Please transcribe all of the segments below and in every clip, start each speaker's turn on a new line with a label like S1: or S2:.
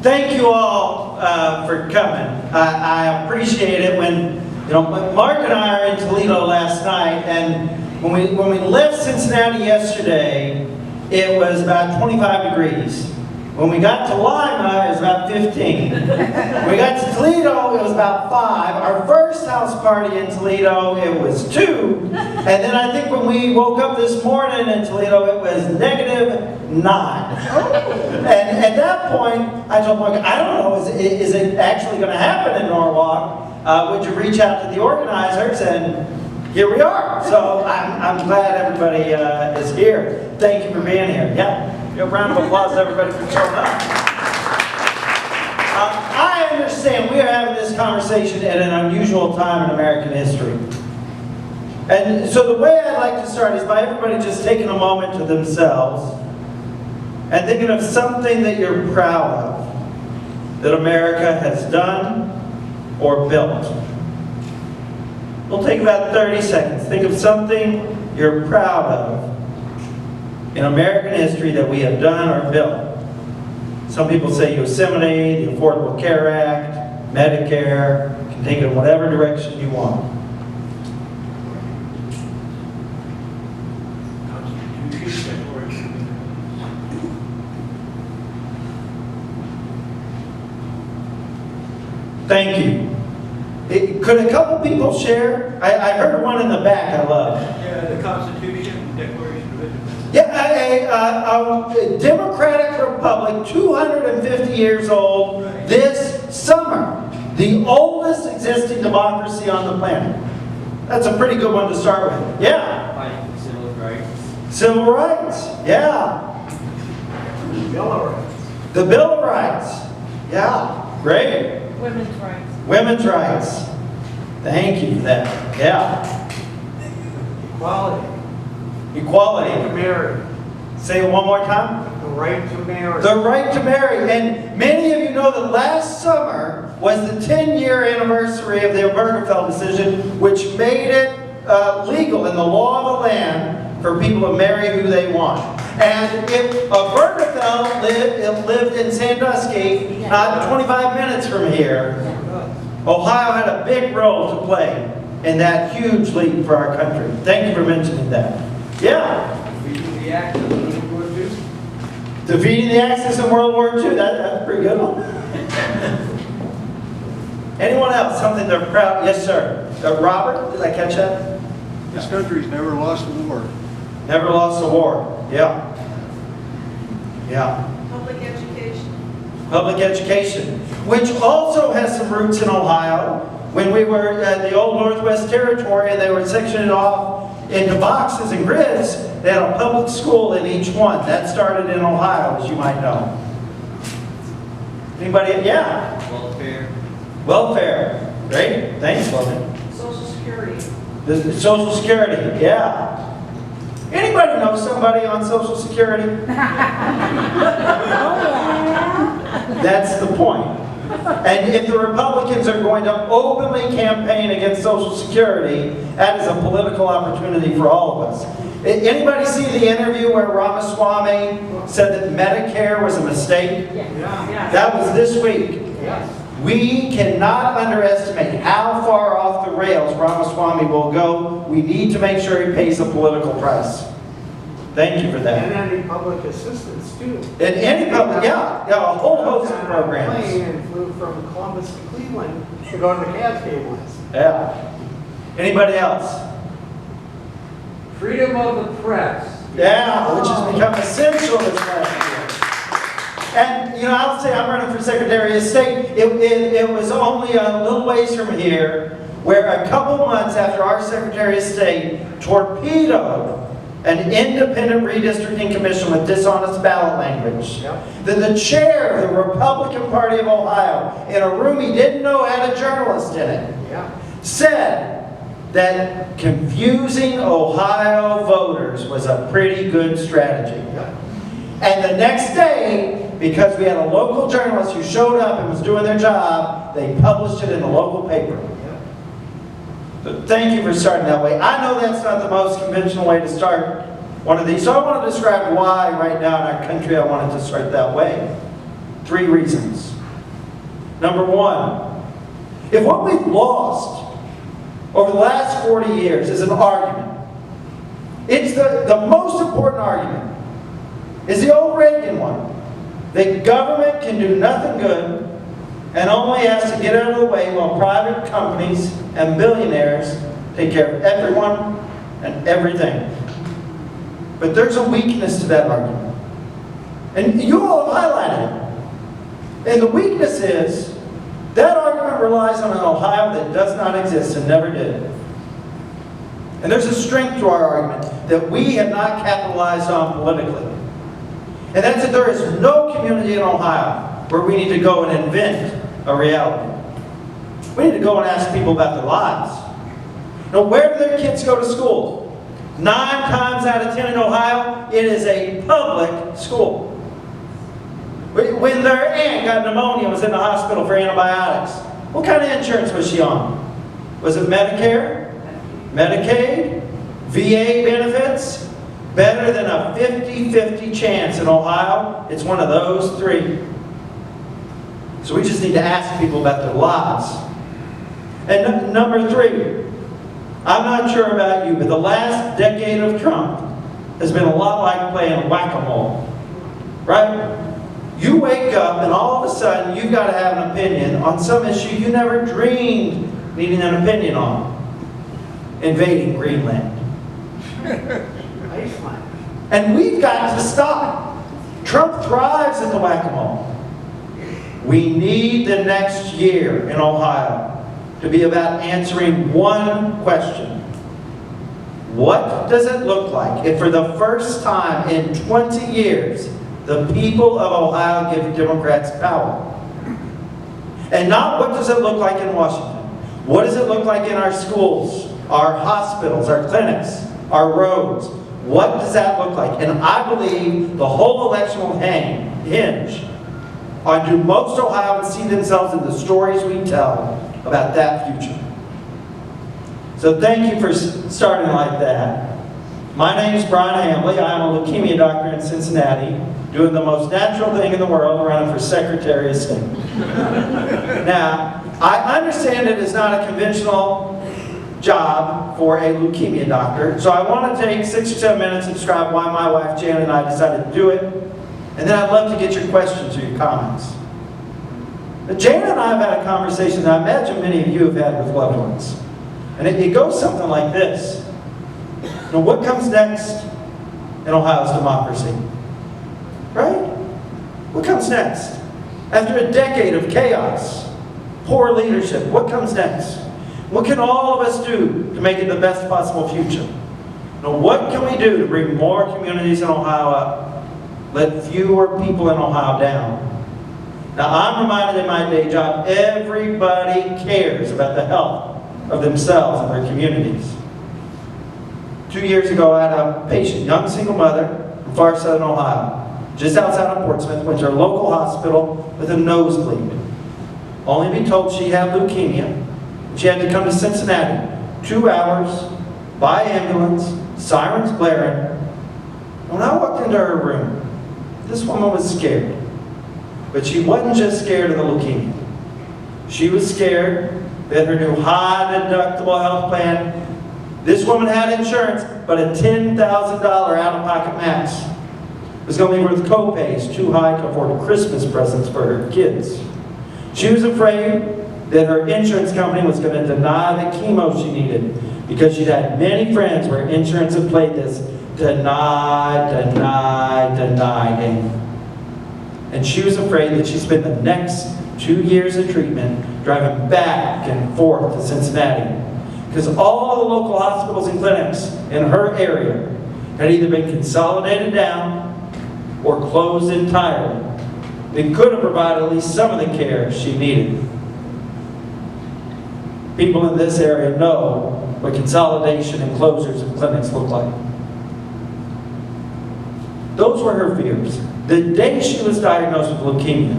S1: Thank you all for coming. I appreciate it. When Mark and I are in Toledo last night, and when we left Cincinnati yesterday, it was about 25 degrees. When we got to Lima, it was about 15. When we got to Toledo, it was about 5. Our first house party in Toledo, it was 2. And then I think when we woke up this morning in Toledo, it was -9. And at that point, I told Mark, I don't know, is it actually going to happen in Norwalk? Would you reach out to the organizers? And here we are. So I'm glad everybody is here. Thank you for being here. Yeah. A round of applause to everybody for showing up. I understand we are having this conversation at an unusual time in American history. And so the way I'd like to start is by everybody just taking a moment to themselves and thinking of something that you're proud of that America has done or built. We'll take about 30 seconds. Think of something you're proud of in American history that we have done or built. Some people say Yosemite, the Affordable Care Act, Medicare. You can take it in whatever direction you want. Thank you. Could a couple people share? I heard one in the back I love.
S2: Yeah, the Constitution, Declaration of Independence.
S1: Yeah, a democratic republic, 250 years old this summer. The oldest existing democracy on the planet. That's a pretty good one to start with. Yeah.
S2: Fighting for civil rights.
S1: Civil rights. Yeah.
S2: Bill of Rights.
S1: The Bill of Rights. Yeah. Great.
S3: Women's rights.
S1: Women's rights. Thank you for that. Yeah.
S2: Equality.
S1: Equality.
S2: To marry.
S1: Say it one more time.
S2: The right to marry.
S1: The right to marry. And many of you know that last summer was the 10-year anniversary of the Obergefell decision, which made it legal in the law of the land for people to marry who they want. And if Obergefell lived in Sandusky, 25 minutes from here, Ohio had a big role to play in that huge leap for our country. Thank you for mentioning that. Yeah.
S2: Defeating the Axis in World War II.
S1: Defeating the Axis in World War II. That's a pretty good one. Anyone else? Something they're proud? Yes, sir. Robert, did I catch that?
S4: This country's never lost a war.
S1: Never lost a war. Yeah. Yeah.
S3: Public education.
S1: Public education, which also has some roots in Ohio. When we were at the old Northwest Territory and they were sectioned off into boxes and grids, they had a public school in each one. That started in Ohio, as you might know. Anybody? Yeah.
S2: Welfare.
S1: Welfare. Great. Thanks, Logan.
S3: Social security.
S1: The Social Security. Yeah. Anybody know somebody on Social Security? That's the point. And if the Republicans are going to openly campaign against Social Security, that is a political opportunity for all of us. Anybody see the interview where Ramaswamy said that Medicare was a mistake?
S2: Yeah.
S1: That was this week.
S2: Yes.
S1: We cannot underestimate how far off the rails Ramaswamy will go. We need to make sure he pays a political price. Thank you for that.
S2: And any public assistance too.
S1: And any public, yeah, a whole host of programs.
S2: Plane and flew from Columbus to Cleveland to go to the Catskills.
S1: Yeah. Anybody else?
S2: Freedom of the press.
S1: Yeah, which has become essential this last year. And, I'll say I'm running for Secretary of State. It was only a little ways from here where a couple months after our Secretary of State torpedoed an independent redistricting commission with dishonest ballot language, that the chair of the Republican Party of Ohio, in a room he didn't know had a journalist in it, said that confusing Ohio voters was a pretty good strategy. And the next day, because we had a local journalist who showed up and was doing their job, they published it in the local paper. But thank you for starting that way. I know that's not the most conventional way to start one of these, so I want to describe why right now in our country I wanted to start that way. 3 reasons. Number one, if what we've lost over the last 40 years is an argument, it's the most important argument, is the old Reagan one. That government can do nothing good and only has to get out of the way while private companies and billionaires take care of everyone and everything. But there's a weakness to that argument. And you all have highlighted it. And the weakness is that argument relies on an Ohio that does not exist and never did. And there's a strength to our argument that we have not capitalized on politically. And that's that there is no community in Ohio where we need to go and invent a reality. We need to go and ask people about their lives. Now, where do their kids go to school? 9 times out of 10 in Ohio, it is a public school. When their aunt got pneumonia and was in the hospital for antibiotics, what kind of insurance was she on? Was it Medicare? Medicaid? VA benefits? Better than a 50-50 chance in Ohio, it's one of those 3. So we just need to ask people about their lives. And number 3, I'm not sure about you, but the last decade of Trump has been a lot like playing whack-a-mole. Right? You wake up and all of a sudden you've got to have an opinion on some issue you never dreamed needing an opinion on. Invading Greenland.
S2: Iceland.
S1: And we've got to stop. Trump thrives at the whack-a-mole. We need the next year in Ohio to be about answering one question. What does it look like if for the first time in 20 years the people of Ohio give Democrats power? And not what does it look like in Washington. What does it look like in our schools, our hospitals, our clinics, our roads? What does that look like? And I believe the whole election will hinge on do most Ohioans see themselves in the stories we tell about that future. So thank you for starting like that. My name is Bryan Hambley. I'm a leukemia doctor in Cincinnati, doing the most natural thing in the world, running for Secretary of State. Now, I understand it is not a conventional job for a leukemia doctor, so I want to take 6 or 7 minutes and describe why my wife Jan and I decided to do it, and then I'd love to get your questions or your comments. But Jan and I have had a conversation that I imagine many of you have had with loved ones, and it goes something like this. Now, what comes next in Ohio's democracy? Right? What comes next? After a decade of chaos, poor leadership, what comes next? What can all of us do to make it the best possible future? Now, what can we do to bring more communities in Ohio up, let fewer people in Ohio down? Now, I'm reminded in my day job, everybody cares about the health of themselves and their communities. 2 years ago, I had a patient, young single mother from far southern Ohio, just outside of Portsmouth, went to her local hospital with a nosebleed. Only to be told she had leukemia. She had to come to Cincinnati, 2 hours, by ambulance, sirens blaring. When I walked into her room, this woman was scared. But she wasn't just scared of the leukemia. She was scared that her new high deductible health plan, this woman had insurance, but a $10,000 out-of-pocket max was going to be worth co-pays too high to afford Christmas presents for her kids. She was afraid that her insurance company was going to deny the chemo she needed because she'd had many friends where insurance had played this deny game. And she was afraid that she'd spend the next 2 years of treatment driving back and forth to Cincinnati because all the local hospitals and clinics in her area had either been consolidated down or closed entirely. They could have provided at least some of the care she needed. People in this area know what consolidation and closures of clinics look like. Those were her fears. The day she was diagnosed with leukemia,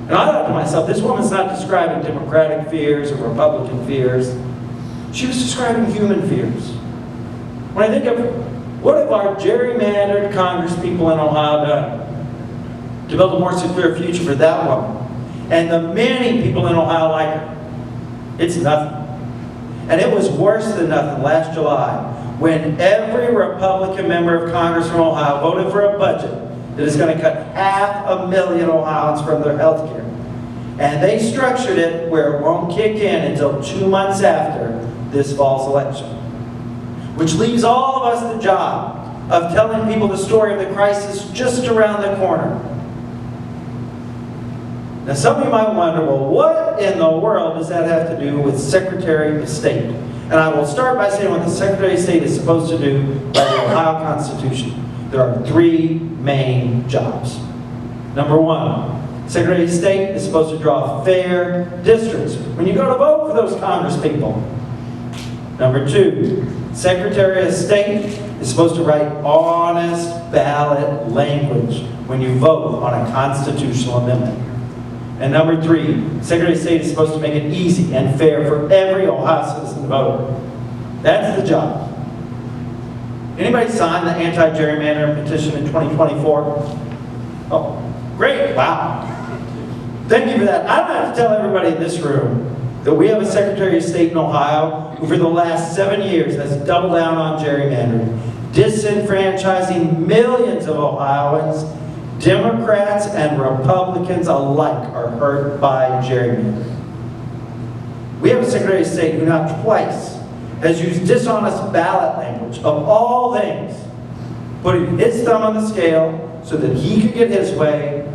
S1: and I thought to myself, this woman's not describing Democratic fears or Republican fears. She was describing human fears. When I think of what have our gerrymandered Congress people in Ohio done to build a more secure future for that woman, And the many people in Ohio like her. It's nothing. And it was worse than nothing last July when every Republican member of Congress from Ohio voted for a budget that is going to cut 500,000 Ohioans from their health care. And they structured it where it won't kick in until 2 months after this fall's election. Which leaves all of us the job of telling people the story of the crisis just around the corner. Now some of you might wonder, well, what in the world does that have to do with Secretary of State? And I will start by saying what the Secretary of State is supposed to do by the Ohio Constitution. There are 3 main jobs. Number 1, Secretary of State is supposed to draw fair districts when you go to vote for those Congress people. Number 2, Secretary of State is supposed to write honest ballot language when you vote on a constitutional amendment. And number 3, Secretary of State is supposed to make it easy and fair for every Ohio citizen to vote. That's the job. Anybody sign the anti-gerrymandering petition in 2024? Oh, great, wow. Thank you for that. I don't have to tell everybody in this room that we have a Secretary of State in Ohio who for the last 7 years has doubled down on gerrymandering, disenfranchising millions of Ohioans. Democrats and Republicans alike are hurt by gerrymandering. We have a Secretary of State who now twice has used dishonest ballot language, of all things, putting his thumb on the scale so that he could get his way